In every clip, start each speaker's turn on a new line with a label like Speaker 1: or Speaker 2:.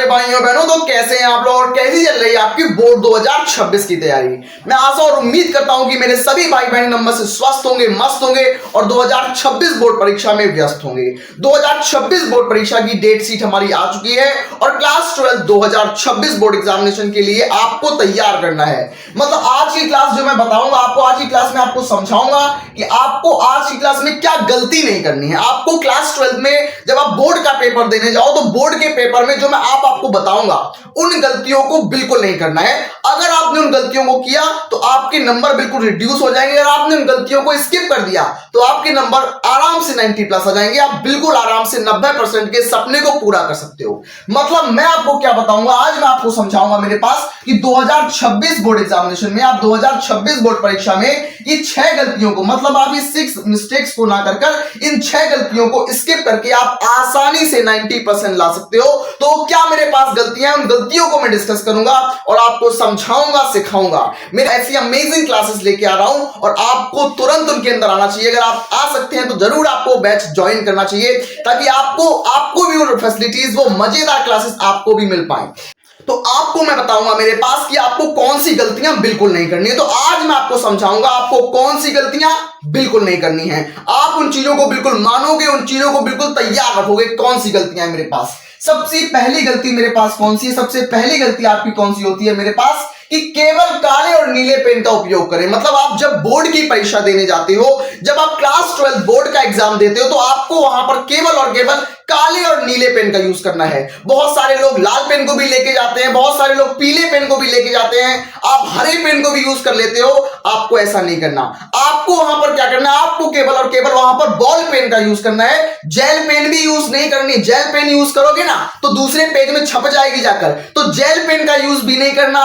Speaker 1: भाइयों बहनों, तो कैसे हैं आप लोग और कैसी चल रही है आपकी बोर्ड 2026 की तैयारी। मैं आशा और उम्मीद करता हूं कि मेरे सभी भाई बहन नंबर से स्वस्थ होंगे, मस्त होंगे और 2026 बोर्ड परीक्षा में व्यस्त होंगे। 2026 बोर्ड परीक्षा की डेट शीट हमारी आ चुकी है और क्लास 12 2026 बोर्ड एग्जामिनेशन के लिए आपको तैयार करना है। मतलब आज की क्लास जो मैं बताऊंगा आपको, आज की क्लास में आपको समझाऊंगा कि आपको आज की क्लास में क्या गलती नहीं करनी है। आपको क्लास 12 में जब आप बोर्ड का पेपर देने जाओ तो बोर्ड के पेपर में जो मैं आपको बताऊंगा उन गलतियों को बिल्कुल नहीं करना है। अगर आपने उन गलतियों को किया तो आपके नंबर बिल्कुल रिड्यूस हो जाएंगे। अगर आपने उन गलतियों को स्किप कर दिया तो आपके नंबर आराम से 90 प्लस आ जाएंगे। आप बिल्कुल आराम से 90% के सपने को पूरा कर सकते हो। मतलब मैं आपको क्या बताऊंगा, आज मैं आपको समझाऊंगा मेरे पास कि 2026 बोर्ड एग्जामिनेशन में, आप 2026 बोर्ड परीक्षा में ये 6 गलतियों को, मतलब आप इस 6 मिस्टेक्स को ना कर इन 6 गलतियों को स्किप करके आप आसानी से 90% ला सकते हो। तो क्या मेरे पास गलतियां, उन गलतियों को मैं डिस्कस करूंगा और आपको समझाऊंगा, सिखाऊंगा। मैं ऐसी अमेजिंग क्लासेस लेके आ रहा हूं और आपको तुरंत उनके अंदर आना चाहिए। अगर आप आ सकते हैं तो जरूर आपको बैच ज्वाइन करना चाहिए ताकि आपको भी वो फैसिलिटीज, वो मजेदार क्लासेस आपको भी मिल पाए। तो आपको मैं बताऊंगा मेरे पास कि आपको कौन सी गलतियां बिल्कुल नहीं करनी है। तो आज मैं आपको समझाऊंगा आपको कौन सी गलतियां बिल्कुल नहीं करनी है। आप उन चीजों को बिल्कुल मानोगे, उन चीजों को बिल्कुल तैयार रखोगे। कौन सी गलतियां मेरे पास, सबसे पहली गलती मेरे पास कौन सी है? सबसे पहली गलती आपकी कौन सी होती है मेरे पास कि केवल काले और नीले पेन का उपयोग करें। मतलब आप जब बोर्ड की परीक्षा देने जाते हो, जब आप क्लास 12 बोर्ड का एग्जाम देते हो तो आपको वहां पर केवल और केवल काले और नीले पेन का यूज करना है। बहुत सारे लोग लाल पेन को भी लेके जाते हैं, बहुत सारे लोग पीले पेन को भी लेके जाते हैं, आप हरे पेन को भी यूज कर लेते हो। आपको ऐसा नहीं करना। आपको वहां पर क्या करना है, आपको केवल और केवल वहां पर बॉल पेन का यूज करना है। जेल पेन भी यूज नहीं करनी। जेल पेन यूज करोगे ना तो दूसरे पेज में छप जाएगी जाकर, तो जेल पेन का यूज भी नहीं करना।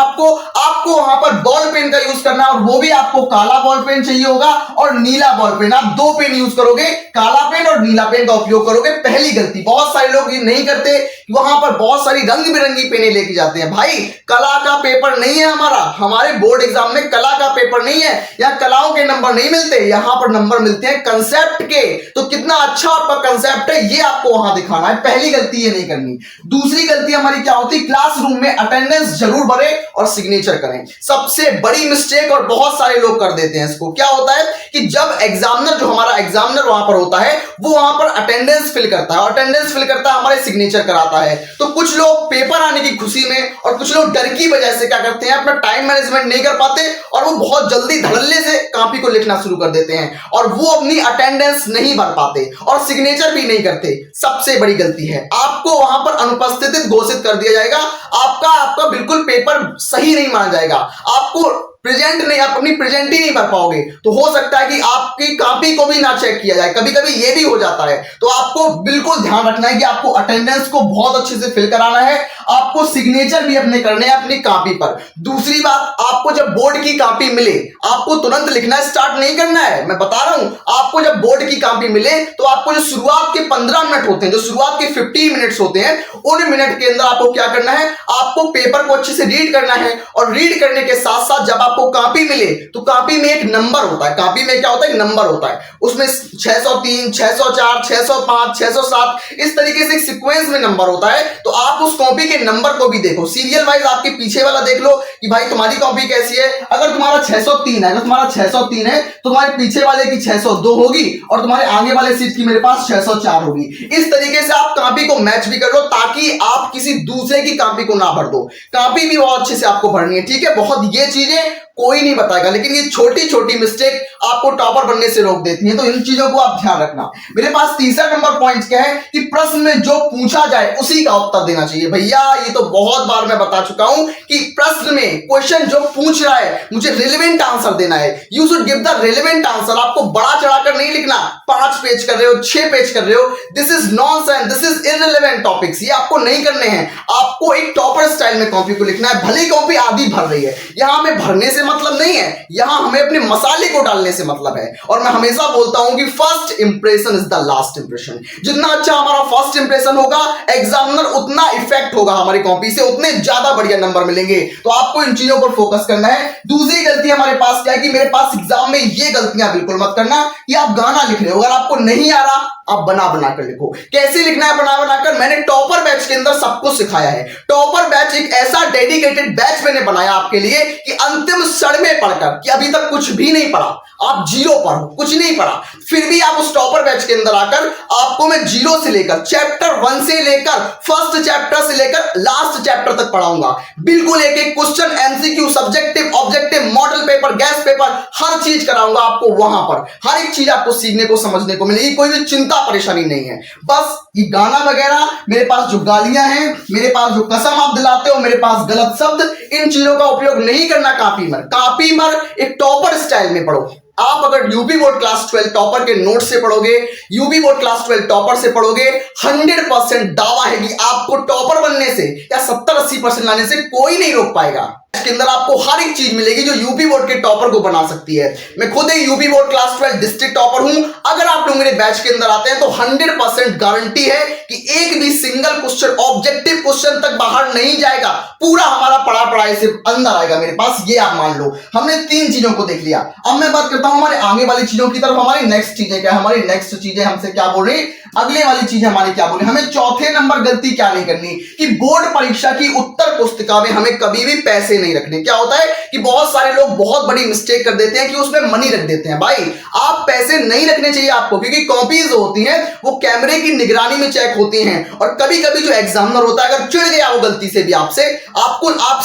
Speaker 1: आपको वहां पर बॉल पेन का यूज करना और वो भी आपको काला बॉल पेन चाहिए होगा और नीला बॉल पेन। आप 2 पेन यूज करोगे, काला पेन और नीला पेन का उपयोग करोगे। पहली गलती बहुत सारे लोग ये नहीं करते, वहां पर बहुत सारी रंग बिरंगी पेनें लेके जाते हैं। भाई कला का पेपर नहीं है हमारे बोर्ड एग्जाम में कला का पेपर नहीं है। यहां कलाओं के नंबर नहीं मिलते, यहां पर नंबर मिलते हैं कंसेप्ट के। तो कितना अच्छा आपका कंसेप्ट है ये आपको वहां दिखाना है। पहली गलती ये नहीं करनी। दूसरी गलती हमारी क्या होती है, क्लासरूम में अटेंडेंस जरूर भरे और सिग्नेचर करें। सबसे बड़ी मिस्टेक और बहुत सारे लोग कर देते हैं इसको। क्या होता है कि जब एग्जामिनर, जो हमारा एग्जामिनर वहां पर होता है, वो वहां पर अटेंडेंस फिल करता है, अटेंडेंस फिल करता है, हमारे सिग्नेचर कराता है। तो कुछ लोग पेपर आने की खुशी में और कुछ लोग डर की वजह से क्या करते हैं, अपना टाइम मैनेजमेंट नहीं कर पाते और वो बहुत जल्दी धड़ल्ले से कॉपी को लिखना शुरू कर देते हैं और वो अपनी अटेंडेंस नहीं भर पाते और सिग्नेचर भी नहीं करते। सबसे बड़ी गलती है, आपको वहां पर अनुपस्थित घोषित कर दिया जाएगा। आपका बिल्कुल पेपर सही नहीं माना जाएगा। आपको प्रेजेंट नहीं, आप अपनी प्रेजेंट ही नहीं कर पाओगे। तो हो सकता है कि आपकी कॉपी को भी ना चेक किया जाए, कभी कभी ये भी हो जाता है। तो आपको बिल्कुल ध्यान रखना है कि आपको अटेंडेंस को बहुत अच्छे से फिल कराना है, आपको सिग्नेचर भी अपने करने हैं अपनी कॉपी पर। दूसरी बात, आपको जब बोर्ड की कॉपी मिले आपको तुरंत लिखना स्टार्ट नहीं करना है। मैं बता रहा हूं, आपको जब बोर्ड की कॉपी मिले तो आपको जो शुरुआत के 15 मिनट होते हैं, जो शुरुआत के 15 मिनट्स होते हैं, उन मिनट के अंदर आपको क्या करना है, आपको पेपर को अच्छे से रीड करना है और रीड करने के साथ साथ जब आपको कॉपी मिले तो कॉपी में एक नंबर होता है। कॉपी में क्या होता है, नंबर होता है। उसमें 603, 604, 605, 607 इस तरीके से एक सीक्वेंस में नंबर होता है। तो आप उस कॉपी के नंबर को भी देखो, सीरियल वाइज आपके पीछे वाला देख लो कि भाई तुम्हारी कॉपी कैसी है। अगर तुम्हारा 603 है, अगर तुम्हारा 603 है तो तुम्हारे पीछे वाले की 602 होगी और तुम्हारे आगे वाले सीट की मेरे पास 604 होगी। इस तरीके से आप कॉपी को मैच भी कर लो ताकि आप किसी दूसरे की कॉपी को ना भर दो। कॉपी भी बहुत अच्छे से आपको भरनी है, ठीक है। बहुत ये चीजें कोई नहीं बताएगा, लेकिन ये छोटी छोटी मिस्टेक आपको टॉपर बनने से रोक देती है। तो इन चीजों को आप ध्यान रखना। मेरे पास तीसरा नंबर पॉइंट क्या है कि प्रश्न में जो पूछा जाए उसी का उत्तर देना चाहिए। भैया ये तो बहुत बार मैं बता चुका हूं कि प्रश्न में क्वेश्चन जो पूछ रहा है मुझे रिलेवेंट आंसर देना है। You should give the relevant answer. आपको बड़ा चढ़ाकर नहीं लिखना, 5 पेज कर रहे हो, 6 पेज कर रहे हो, this is nonsense, this is irrelevant topics, ये आपको नहीं करने हैं। आपको एक टॉपर स्टाइल में कॉपी को लिखना है। भले कॉपी आधी भर रही है, यहां मैं भरने से मतलब नहीं है, यहां हमें अपने मसाले को डालने से मतलब है। और मैं हमेशा बोलता हूं कि first impression is the last impression. जितना अच्छा हमारा फर्स्ट इंप्रेशन होगा, एग्जामिनर उतना इफेक्ट होगा हमारी कॉपी से, उतने ज्यादा बढ़िया नंबर मिलेंगे। तो आपको इन चीजों पर फोकस करना है। दूसरी गलती हमारे पास क्या है कि मेरे पास एग्जाम में ये गलतियां बिल्कुल मत करना कि आप गाना लिख रहे हो, अगर आपको नहीं आ रहा आप बना बना कर लिखो। कैसे लिखना है बना बना कर, मैंने टॉपर बैच के अंदर सबको सिखाया है। टॉपर बैच एक ऐसा डेडिकेटेड बैच मैंने बनाया आपके लिए कि अंतिम क्षण में पढ़कर, कि अभी तक कुछ भी नहीं पढ़ा, आप जीरो पर हो, कुछ नहीं पढ़ा, फिर भी आप उस टॉपर बैच के अंदर आकर आपको मैं जीरो से लेकर चैप्टर 1 से लेकर फर्स्ट चैप्टर से लेकर लास्ट चैप्टर तक पढ़ाऊंगा। बिल्कुल एक एक question, MCQ, subjective, objective, model paper, guess paper, हर चीज कराऊंगा आपको। वहां पर हर एक चीज आपको सीखने को, समझने को मिलेगी। कोई भी चिंता परेशानी नहीं है। बस ये गाना वगैरह, मेरे पास जो गालियां हैं, मेरे पास जो कसम आप दिलाते हो, मेरे पास गलत शब्द, इन चीजों का उपयोग नहीं करना। कापी मर एक टॉपर स्टाइल में पढ़ो। आप अगर यूपी बोर्ड क्लास 12 टॉपर के नोट से पढ़ोगे, यूपी बोर्ड क्लास 12 टॉपर से पढ़ोगे, 100% दावा है कि आपको टॉपर बनने से या 70-80% लाने से कोई नहीं रोक पाएगा। इसके अंदर आपको हर एक चीज मिलेगी जो यूपी बोर्ड के टॉपर को बना सकती है। मैं खुद ही UP board class 12 district topper हूं। अगर आप लोग मेरे बैच के अंदर आते हैं तो 100% गारंटी है कि एक भी सिंगल क्वेश्चन, ऑब्जेक्टिव क्वेश्चन तक बाहर नहीं जाएगा। पूरा हमारा पढ़ाई से अंदर आएगा मेरे पास, ये आप मान लो। हमने 3 चीजों को देख लिया। अब मैं बात करता हूं हमारे आगे वाली चीजों की तरफ। हमारी नेक्स्ट चीजें क्या, हमारी नेक्स्ट चीजें हमसे क्या बोल रही, अगले वाली चीज हमारी क्या बोले, हमें चौथे नंबर गलती क्या नहीं करनी कि बोर्ड परीक्षा की उत्तर पुस्तिका में हमें कभी भी पैसे नहीं रखने। क्या होता है कि बहुत सारे लोग बहुत बड़ी मिस्टेक कर देते हैं कि उसमें मनी रख देते हैं। भाई आप पैसे नहीं रखने चाहिए आपको, क्योंकि कॉपीज जो होती हैं वो कैमरे की निगरानी में चेक होती हैं। और कभी कभी जो एग्जामिनर होता है, अगर चिढ़ गया वो गलती से भी आपसे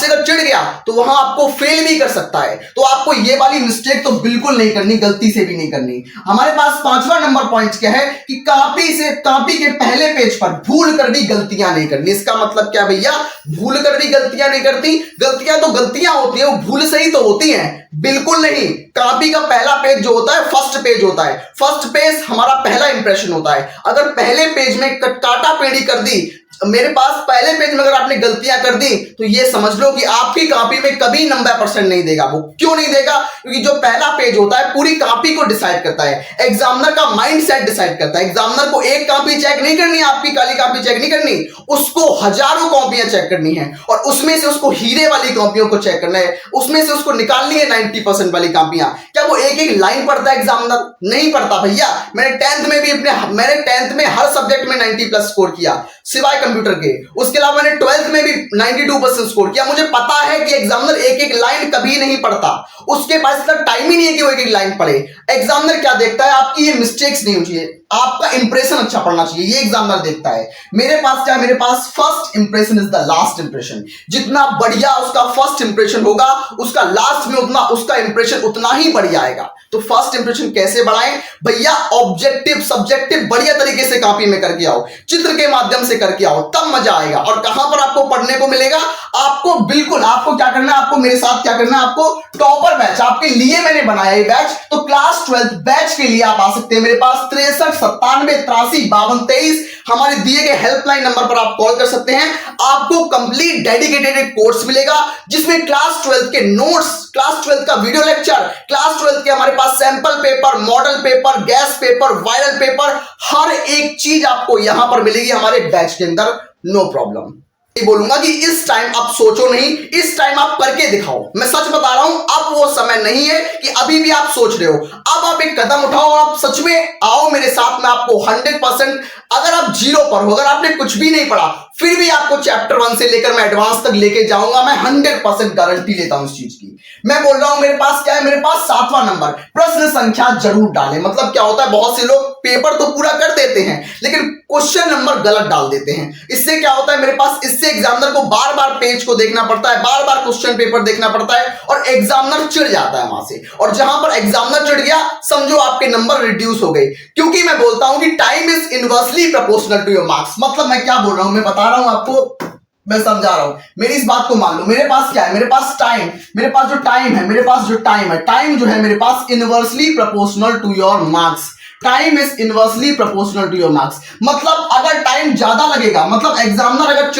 Speaker 1: अगर चिढ़ गया तो वहां आपको फेल भी कर सकता है। तो आपको ये वाली मिस्टेक तो बिल्कुल नहीं करनी, गलती से भी नहीं करनी। हमारे पास 5वां नंबर पॉइंट क्या है कि कॉपी के पहले पेज पर भूल कर भी गलतियां नहीं करनी। इसका मतलब क्या भैया, भूल कर भी गलतियां नहीं करती। गलतियां तो गलतियां होती है, वो भूल से ही तो होती हैं। बिल्कुल नहीं। कॉपी का पहला पेज जो होता है फर्स्ट पेज होता है। फर्स्ट पेज हमारा पहला इंप्रेशन होता है। अगर पहले पेज में काटा पेड़ी कर दी, मेरे पास पहले पेज में अगर आपने गलतियां कर दी तो ये समझ लो कि आपकी कॉपी में कभी 90% नहीं देगा। वो क्यों नहीं देगा, क्योंकि जो पहला पेज होता है पूरी कॉपी को डिसाइड करता है। एग्जामिनर का माइंडसेट डिसाइड करता है। एग्जामिनर को एक कॉपी चेक नहीं करनी, आपकी काली कॉपी चेक नहीं करनी, उसको हजारों कॉपियां चेक करनी है। और उसमें से उसको हीरे वाली कॉपियों को चेक करना है, उसमें से उसको निकालनी है 90% वाली कॉपियां। क्या वो एक एक लाइन पढ़ता है एग्जामिनर? नहीं पढ़ता भैया। मैंने 10th में हर सब्जेक्ट में 90+ स्कोर किया सिवाय कंप्यूटर के। उसके अलावा मैंने 12th में भी 92% स्कोर किया। मुझे पता है कि एग्जामिनर एक एक लाइन कभी नहीं पढ़ता, उसके पास इतना टाइम ही नहीं है कि वो एक एक लाइन पढ़े। एग्जामिनर क्या देखता है, आपकी ये मिस्टेक्स नहीं होनी चाहिए, आपका इंप्रेशन अच्छा पड़ना चाहिए, ये एग्जामिनर देखता है। मेरे पास क्या है, मेरे पास first impression is the last impression. जितना बढ़िया उसका फर्स्ट इंप्रेशन होगा, उसका लास्ट में उसका इंप्रेशन उतना ही बढ़िया आएगा। तो फर्स्ट इंप्रेशन कैसे बढ़ाएं भैया, ऑब्जेक्टिव सब्जेक्टिव बढ़िया तरीके से कॉपी में करके आओ, चित्र के माध्यम से करके आओ, तब मजा आएगा। और कहां पर आपको पढ़ने को मिलेगा, आपको क्या करना है, आपको मेरे साथ क्या करना है, आपको टॉपर बैच आपके लिए मैंने बनाया ये बैच। तो क्लास 12 बैच के लिए आप आ सकते हैं मेरे पास 63 97 83 52 23 हमारे दिए गए हेल्पलाइन नंबर पर आप कॉल कर सकते हैं। आपको कंप्लीट डेडिकेटेड कोर्स मिलेगा जिसमें क्लास 12 के नोट्स, क्लास 12 का वीडियो लेक्चर, क्लास 12 के हमारे पास sample paper, model paper, guess paper, viral paper, हर एक चीज आपको यहां पर मिलेगी हमारे बैच के अंदर। No problem. बोलूंगा कि इस टाइम आप सोचो नहीं, इस टाइम आप करके दिखाओ। मैं सच बता रहा हूं, अब वो समय नहीं है कि अभी भी आप सोच रहे हो। अब आप एक कदम उठाओ, आप सच में आओ मेरे साथ में। आपको 100%, अगर आप जीरो पर हो, अगर आपने कुछ भी नहीं पढ़ा, फिर भी आपको चैप्टर 1 से लेकर मैं एडवांस तक लेके जाऊंगा। मैं 100% गारंटी लेता हूं इस चीज की। मैं बोल रहा हूं मेरे पास क्या है, मेरे पास 7वां नंबर, प्रश्न संख्या जरूर डालें। मतलब क्या होता है, बहुत से लोग पेपर तो पूरा कर देते हैं लेकिन क्वेश्चन नंबर गलत डाल देते हैं। इससे क्या होता है, मेरे पास इससे एग्जामिनर को बार बार पेज को देखना पड़ता है, बार बार क्वेश्चन पेपर देखना पड़ता है और एग्जामिनर चिढ़ जाता है वहां से। और जहां पर एग्जामिनर चिढ़ गया, समझो आपके नंबर रिड्यूस हो गए। क्योंकि मैं बोलता हूं कि time is inversely proportional to your marks. मतलब मैं क्या बोल रहा हूं, मैं बता रहा हूं आपको, मैं समझा रहा हूं, मेरी इस बात को मान लो। मेरे पास क्या है, मेरे पास टाइम, मेरे पास जो टाइम है, टाइम जो है मेरे पास inversely proportional to your marks. Time is inversely proportional to your marks. मतलब अगर टाइम ज्यादा लगेगा, मतलब एग्जामिनर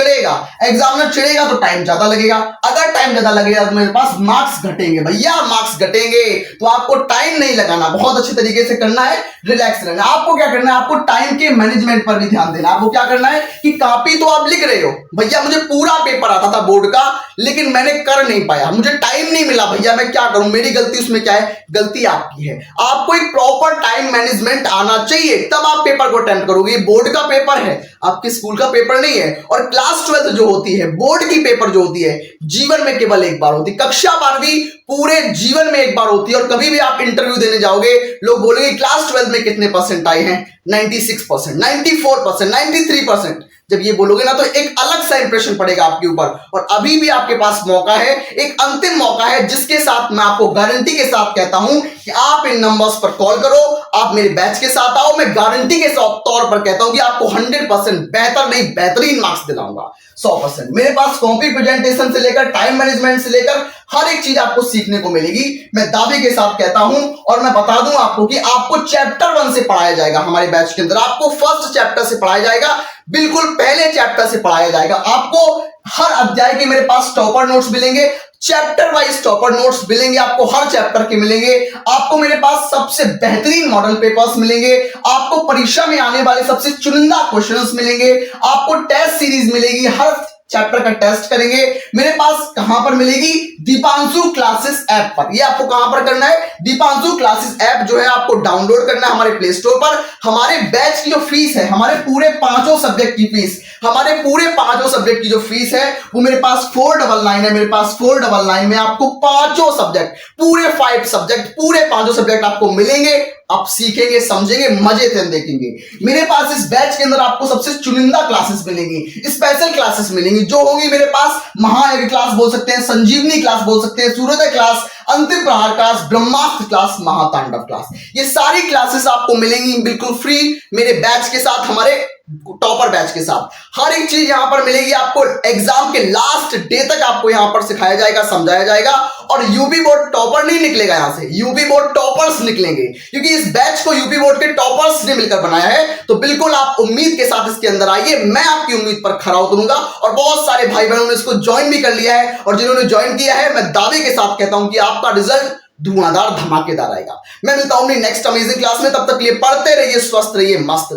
Speaker 1: चिढ़ेगा तो टाइम ज्यादा लगेगा, अगर टाइम ज्यादा लगेगा तो मेरे पास मार्क्स घटेंगे। भैया मार्क्स घटेंगे, तो आपको टाइम नहीं लगाना, बहुत अच्छे तरीके से करना है, रिलैक्स रहना। आपको क्या करना है, आपको टाइम के मैनेजमेंट पर भी ध्यान देना। आपको क्या करना है कि कॉपी तो आप लिख रहे हो, भैया मुझे पूरा पेपर आता था बोर्ड का, लेकिन मैंने कर नहीं पाया, मुझे टाइम नहीं मिला, भैया मैं क्या करूं, मेरी गलती उसमें क्या है, गलती आपकी है। आपको एक प्रॉपर टाइम मैनेजमेंट आना चाहिए, तब आप पेपर को अटेम्प्ट करोगे। ये बोर्ड का पेपर है, आपके स्कूल का पेपर नहीं है। और क्लास 12 जो होती है, बोर्ड की पेपर जो होती है, जीवन में केवल एक बार होती है। कक्षा 12वीं पूरे जीवन में एक बार होती है। और कभी भी आप इंटरव्यू देने जाओगे, लोग बोलेंगे क्लास 12 में कितने परसेंट आए हैं, 96%, 94%, 93%। जब ये बोलोगे ना तो एक अलग सा इंप्रेशन पड़ेगा आपके ऊपर। और अभी भी आपके पास मौका है, एक अंतिम मौका है, जिसके साथ मैं आपको गारंटी के साथ कहता हूं कि आप इन नंबर्स पर कॉल करो, आप मेरे बैच के साथ आओ। मैं गारंटी के तौर पर कहता हूं कि आपको 100% बेहतर नहीं बेहतरीन मार्क्स दिलाऊंगा, 100%। मेरे पास कॉपी प्रेजेंटेशन से लेकर टाइम मैनेजमेंट से लेकर हर एक चीज आपको सीखने को मिलेगी, मैं दावे के साथ कहता हूं। और मैं बता दूं आपको कि आपको चैप्टर 1 से पढ़ाया जाएगा हमारे बैच के अंदर, आपको फर्स्ट चैप्टर से पढ़ाया जाएगा, बिल्कुल पहले चैप्टर से पढ़ाया जाएगा। आपको हर अध्याय के मेरे पास टॉपर नोट्स मिलेंगे, चैप्टर वाइज टॉपर नोट्स मिलेंगे, आपको हर चैप्टर के मिलेंगे। आपको मेरे पास सबसे बेहतरीन मॉडल पेपर्स मिलेंगे, आपको परीक्षा में आने वाले सबसे चुनिंदा क्वेश्चंस मिलेंगे, आपको टेस्ट सीरीज मिलेगी, हर चैप्टर का टेस्ट करेंगे। मेरे पास कहां पर मिलेगी, दीपांशु क्लासेस ऐप पर। ये आपको कहां पर करना है, दीपांशु क्लासेस ऐप जो है आपको डाउनलोड करना है हमारे प्ले स्टोर पर। हमारे बैच की जो फीस है, हमारे पूरे 5 सब्जेक्ट की फीस, हमारे पूरे 5 सब्जेक्ट की जो फीस है वो मेरे पास 499 है। मेरे पास 499 में आपको 5 सब्जेक्ट, पूरे 5 सब्जेक्ट, पूरे 5 सब्जेक्ट आपको मिलेंगे। आप सीखेंगे, समझेंगे, मजे से देखेंगे। मेरे पास इस बैच के अंदर आपको सबसे चुनिंदा क्लासेस मिलेंगी, स्पेशल क्लासेस मिलेंगी, जो होंगी मेरे पास महायज्ञ क्लास बोल सकते हैं, संजीवनी क्लास बोल सकते हैं, सूर्योदय क्लास, अंतिम प्रहार क्लास, ब्रह्मास्त्र क्लास, महातांडव क्लास। ये सारी क्लासेस आपको मिलेंगी बिल्कुल फ्री मेरे बैच के साथ, हमारे टॉपर बैच के साथ। हर एक चीज यहां पर मिलेगी आपको, एग्जाम के लास्ट डे तक आपको यहां पर सिखाया जाएगा, समझाया जाएगा। और यूपी बोर्ड टॉपर नहीं निकलेगा यहां से, यूपी बोर्ड टॉपर्स निकलेंगे, क्योंकि इस बैच को यूपी बोर्ड के टॉपर्स ने मिलकर बनाया है। तो बिल्कुल आप उम्मीद के साथ इसके अंदर आइए, मैं आपकी उम्मीद पर खरा उतरूंगा। और बहुत सारे भाई बहनों ने इसको ज्वाइन भी कर लिया है, और जिन्होंने ज्वाइन किया है, मैं दावे के साथ कहता हूं कि आपका रिजल्ट धुआंधार धमाकेदार आएगा। मैं मिलता हूं अपनी नेक्स्ट अमेजिंग क्लास में, तब तक के लिए पढ़ते रहिए, स्वस्थ रहिए, मस्त रहिए।